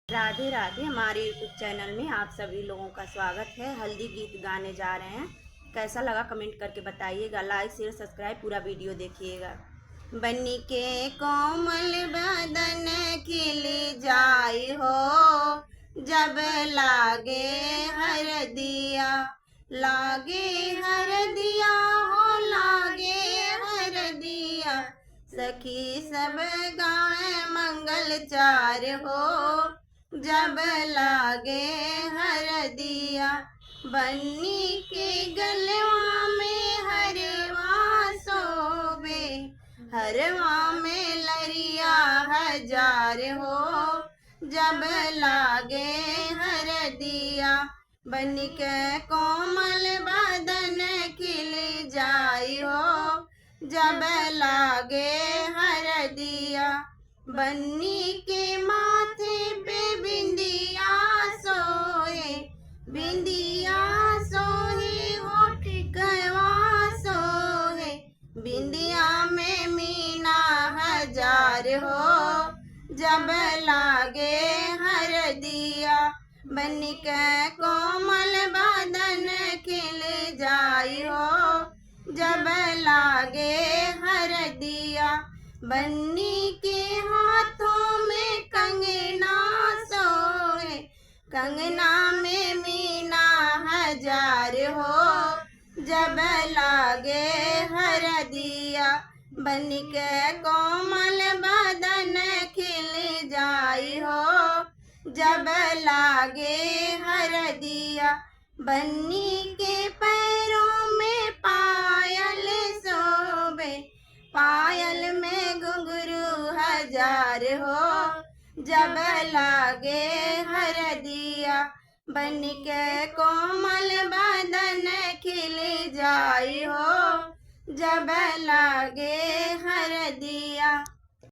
राधे राधे। हमारे YouTube channel में आप सभी लोगों का स्वागत है। हल्दी गीत गाने जा रहे हैं। कैसा लगा कमेंट करके बताइएगा। लाइक शेयर सब्सक्राइब पूरा वीडियो देखिएगा। बन्नी के कोमल बदन खिल जाई हो, जब लागे हरदिया, लागे हरदिया हो, लागे हरदिया। सखी सब गाए मंगल चार हो, जब लागे हरदिया। बन्नी के गलवा में हरवा सोबे, हरवा में लरिया हजार हो, जब लागे हरदिया। बन्नी के कोमल बदन खिल जाई हो, जब लागे हरदिया। बन्नी के माथे पे बिंदिया सोए, बिंदिया सोहे होठ गवा सोहे, बिंदिया में मीना हजार हो, जब लागे हरदिया। बन्नी के कोमल बदन खिल जाई हो, जब लागे हरदिया। बन्नी के हाथों में कंगना सोए, कंगना में मीना हजार हो, जब लागे हरदिया। बन्नी के कोमल बदन खिल जाई हो, जब लागे हरदिया। बन्नी के पैरों में पायल सोबे, पायल में घुंघरू हजार हो, जब लागे हरदिया। बन्नी के कोमल बदन खिल जाई हो, जब लागे हरदिया।